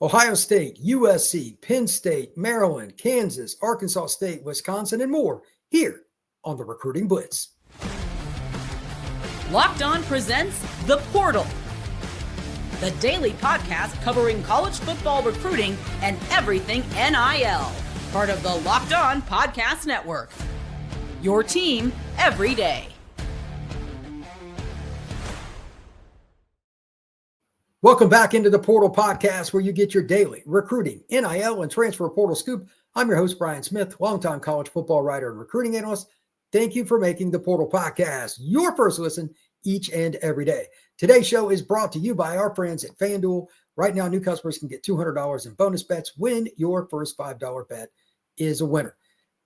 Ohio State, USC, Penn State, Maryland, Kansas, Arkansas State, Wisconsin, and more here on the Recruiting Blitz. Locked On presents The Portal, the daily podcast covering college football recruiting and everything NIL. Part of the Locked On Podcast Network. Your team every day. Welcome back into the Portal Podcast, where you get your daily recruiting, NIL, and transfer portal scoop. I'm your host, Brian Smith, longtime college football writer and recruiting analyst. Thank you for making the Portal Podcast your first listen each and every day. Today's show is brought to you by our friends at FanDuel. Right now, new customers can get $200 in bonus bets when your first $5 bet is a winner.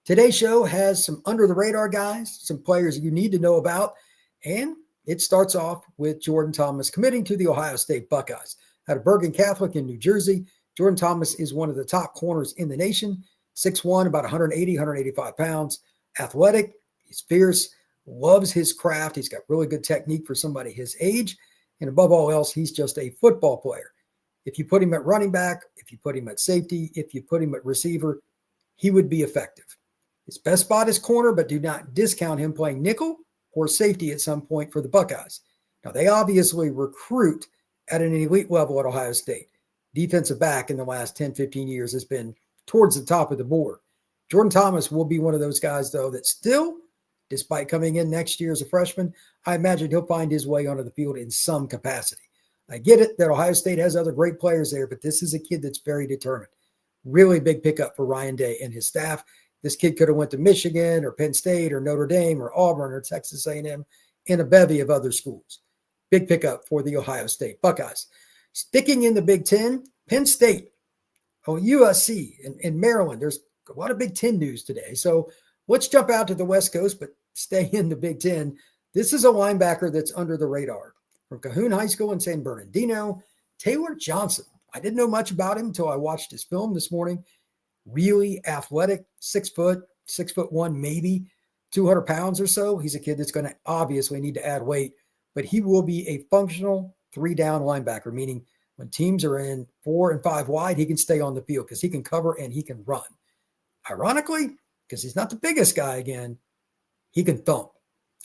Today's show has some under-the-radar guys, some players you need to know about, and it starts off with Jordan Thomas committing to the Ohio State Buckeyes. Out of Bergen Catholic in New Jersey, Jordan Thomas is one of the top corners in the nation, 6'1", about 180, 185 pounds, athletic, he's fierce, loves his craft. He's got really good technique for somebody his age, and above all else, he's just a football player. If you put him at running back, if you put him at safety, if you put him at receiver, he would be effective. His best spot is corner, but do not discount him playing nickel or safety at some point for the Buckeyes. Now, they obviously recruit at an elite level at Ohio State. Defensive back in the last 10, 15 years has been towards the top of the board. Jordan Thomas will be one of those guys, though, that still, despite coming in next year as a freshman, I imagine he'll find his way onto the field in some capacity. I get it that Ohio State has other great players there, but this is a kid that's very determined. Really big pickup for Ryan Day and his staff. This kid could have went to Michigan or Penn State or Notre Dame or Auburn or Texas A&M and a bevy of other schools. Big pickup for the Ohio State Buckeyes. Sticking in the Big Ten, Penn State, USC, and Maryland. There's a lot of Big Ten news today. So let's jump out to the West Coast, but stay in the Big Ten. This is a linebacker that's under the radar. From Cahoon High School in San Bernardino, Taylor Johnson. I didn't know much about him until I watched his film this morning. Really athletic, 6'1", maybe 200 pounds or so. He's a kid that's going to obviously need to add weight, but he will be a functional 3-down linebacker, meaning when teams are in 4 and 5 wide, he can stay on the field because he can cover and he can run. Ironically, because he's not the biggest guy again, he can thump.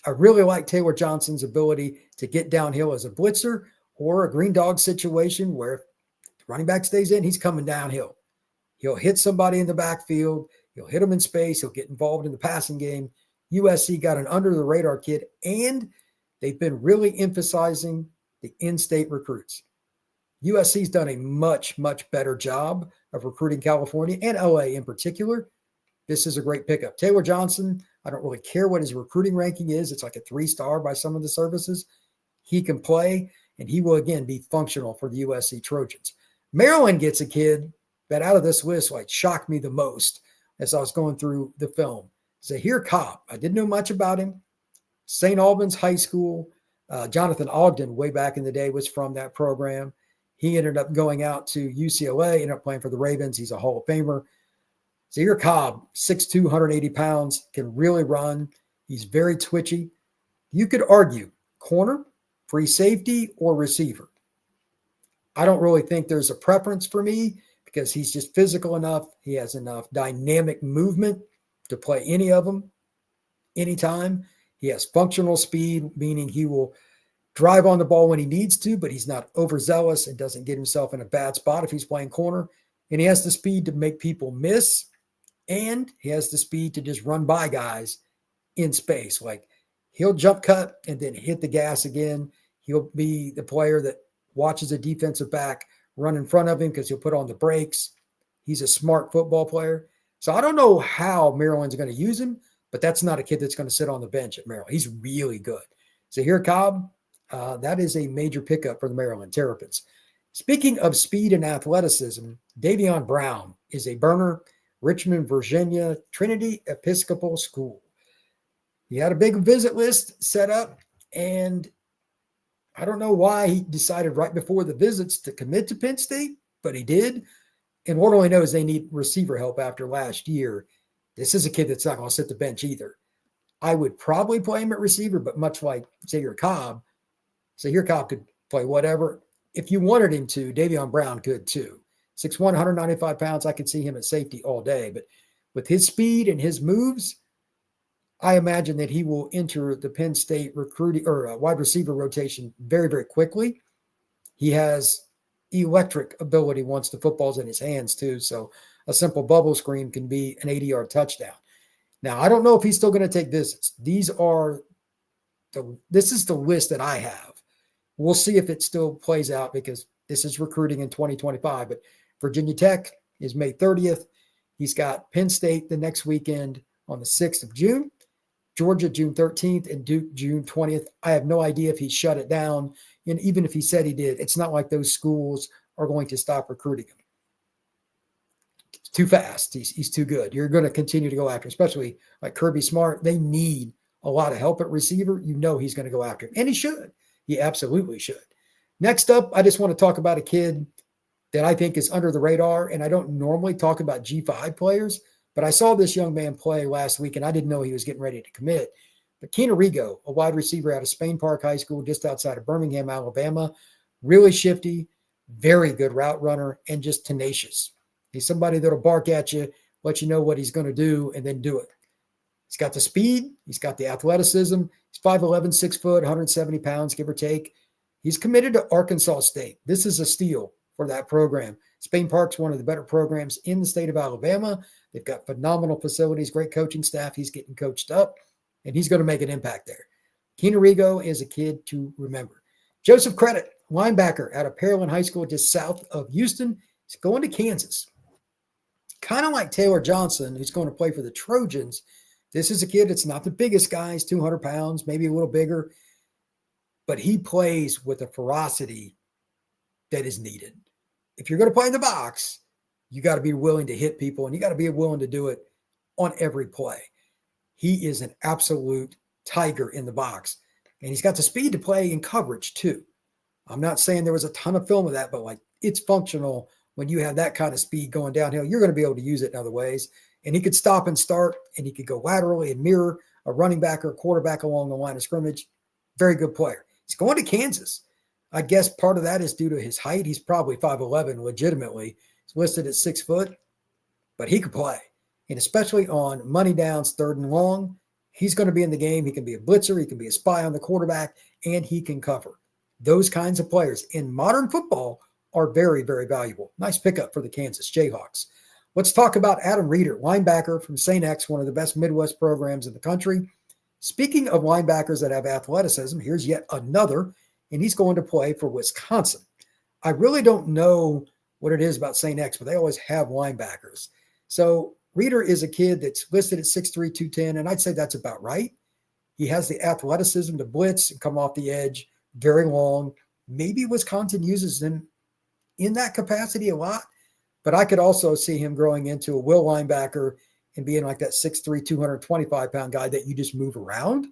I really like Taylor Johnson's ability to get downhill as a blitzer or a green dog situation where if the running back stays in, he's coming downhill. He'll hit somebody in the backfield. He'll hit them in space. He'll get involved in the passing game. USC got an under-the-radar kid, and they've been really emphasizing the in-state recruits. USC's done a much, much better job of recruiting California and LA in particular. This is a great pickup. Taylor Johnson, I don't really care what his recruiting ranking is. It's like a 3-star by some of the services. He can play, and he will, again, be functional for the USC Trojans. Maryland gets a kid that out of this list shocked me the most as I was going through the film. Zahir Cobb. I didn't know much about him. St. Albans High School. Jonathan Ogden, way back in the day, was from that program. He ended up going out to UCLA, ended up playing for the Ravens. He's a Hall of Famer. Zahir Cobb, 6'2", 180 pounds, can really run. He's very twitchy. You could argue corner, free safety, or receiver. I don't really think there's a preference for me because he's just physical enough. He has enough dynamic movement to play any of them, anytime. He has functional speed, meaning he will drive on the ball when he needs to, but he's not overzealous and doesn't get himself in a bad spot if he's playing corner. And he has the speed to make people miss, and he has the speed to just run by guys in space. He'll jump cut and then hit the gas again. He'll be the player that watches a defensive back run in front of him because he'll put on the brakes. He's a smart football player. So I don't know how Maryland's going to use him, but that's not a kid that's going to sit on the bench at Maryland. He's really good. So here, Cobb, that is a major pickup for the Maryland Terrapins. Speaking of speed and athleticism, Davion Brown is a burner, Richmond, Virginia, Trinity Episcopal School. He had a big visit list set up, and I don't know why he decided right before the visits to commit to Penn State, but he did. And Lord only knows they need receiver help after last year. This is a kid that's not going to sit the bench either. I would probably play him at receiver, but much like Zahir Cobb could play whatever. If you wanted him to, Davion Brown could too. 6'1", 195 pounds. I could see him at safety all day. But with his speed and his moves, I imagine that he will enter the Penn State recruiting or wide receiver rotation very, very quickly. He has electric ability once the football's in his hands too. So a simple bubble screen can be an 80-yard touchdown. Now, I don't know if he's still going to take visits. This is the list that I have. We'll see if it still plays out because this is recruiting in 2025. But Virginia Tech is May 30th. He's got Penn State the next weekend on the 6th of June, Georgia June 13th, and Duke June 20th. I have no idea if he shut it down. And even if he said he did, it's not like those schools are going to stop recruiting him. It's too fast. He's too good. You're going to continue to go after him, especially like Kirby Smart. They need a lot of help at receiver. You know he's going to go after him. And he should. He absolutely should. Next up, I just want to talk about a kid that I think is under the radar. And I don't normally talk about G5 players, but I saw this young man play last week, and I didn't know he was getting ready to commit. But Keanu Rigo, a wide receiver out of Spain Park High School, just outside of Birmingham, Alabama, really shifty, very good route runner, and just tenacious. He's somebody that'll bark at you, let you know what he's going to do, and then do it. He's got the speed. He's got the athleticism. He's 5'11", 6 foot, 170 pounds, give or take. He's committed to Arkansas State. This is a steal for that program. Spain Park's one of the better programs in the state of Alabama. They've got phenomenal facilities, great coaching staff. He's getting coached up, and he's going to make an impact there. Keanu Rigo is a kid to remember. Joseph Credit, linebacker out of Pearland High School, just south of Houston. He's going to Kansas. Kind of like Taylor Johnson, who's going to play for the Trojans. This is a kid that's not the biggest guy. He's 200 pounds, maybe a little bigger. But he plays with a ferocity that is needed. If you're going to play in the box, you got to be willing to hit people, and you got to be willing to do it on every play. He is an absolute tiger in the box, and he's got the speed to play in coverage too. I'm not saying there was a ton of film of that, but like it's functional when you have that kind of speed going downhill. You're going to be able to use it in other ways, and he could stop and start, and he could go laterally and mirror a running back or a quarterback along the line of scrimmage. Very good player. He's going to Kansas. I guess part of that is due to his height. He's probably 5'11", legitimately. He's listed at 6 foot, but he could play. And especially on money downs, 3rd and long, he's going to be in the game. He can be a blitzer. He can be a spy on the quarterback, and he can cover. Those kinds of players in modern football are very, very valuable. Nice pickup for the Kansas Jayhawks. Let's talk about Adam Reeder, linebacker from St. X, one of the best Midwest programs in the country. Speaking of linebackers that have athleticism, here's yet another, and he's going to play for Wisconsin. I really don't know what it is about St. X, but they always have linebackers. So Reeder is a kid that's listed at 6'3", 210, and I'd say that's about right. He has the athleticism to blitz and come off the edge, very long. Maybe Wisconsin uses him in that capacity a lot, but I could also see him growing into a will linebacker and being like that 6'3", 225-pound guy that you just move around,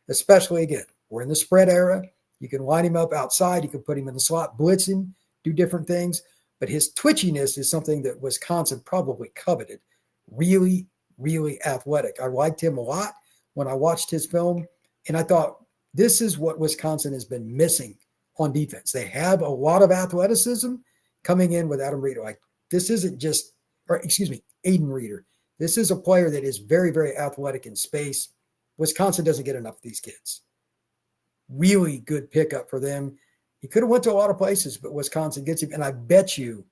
especially, again, we're in the spread era. You can line him up outside. You can put him in the slot, blitz him, do different things. But his twitchiness is something that Wisconsin probably coveted. Really, really athletic. I liked him a lot when I watched his film, and I thought this is what Wisconsin has been missing on defense. They have a lot of athleticism coming in with Adam Reeder. Like, this isn't just, Aiden Reeder. This is a player that is very, very athletic in space. Wisconsin doesn't get enough of these kids. Really good pickup for them. He could have went to a lot of places, but Wisconsin gets him, and I bet you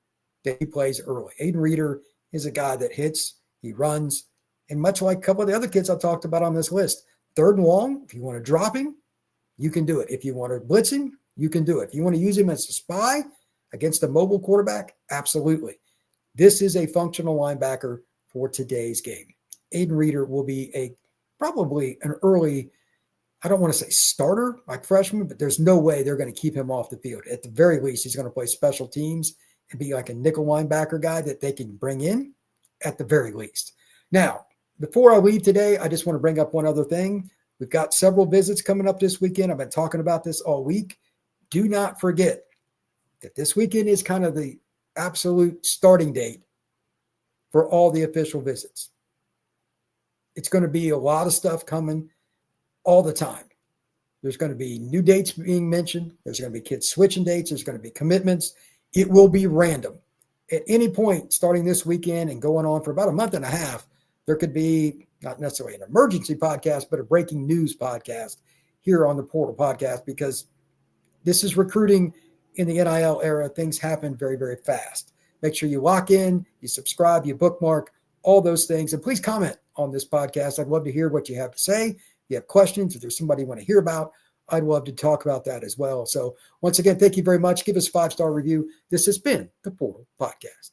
that he plays early. Aiden Reeder is a guy that hits, he runs, and much like a couple of the other kids I talked about on this list, 3rd and long, if you want to drop him, you can do it. If you want to blitz him, you can do it. If you want to use him as a spy against a mobile quarterback, absolutely. This is a functional linebacker for today's game. Aiden Reeder will be probably an early, I don't want to say starter like freshman, but there's no way they're going to keep him off the field. At the very least, he's going to play special teams and be like a nickel linebacker guy that they can bring in at the very least. Now, before I leave today, I just want to bring up one other thing. We've got several visits coming up this weekend. I've been talking about this all week. Do not forget that this weekend is kind of the absolute starting date for all the official visits. It's going to be a lot of stuff coming all the time. There's going to be new dates being mentioned. There's going to be kids switching dates. There's going to be commitments. It will be random. at any point starting this weekend and going on for about a month and a half, there could be not necessarily an emergency podcast, but a breaking news podcast here on the Portal Podcast, because this is recruiting in the NIL era. Things happen very, very fast. Make sure you lock in, you subscribe, you bookmark, all those things. And please comment on this podcast. I'd love to hear what you have to say. If you have questions, if there's somebody you want to hear about, I'd love to talk about that as well. So once again, thank you very much. Give us a 5-star review. This has been the Portal Podcast.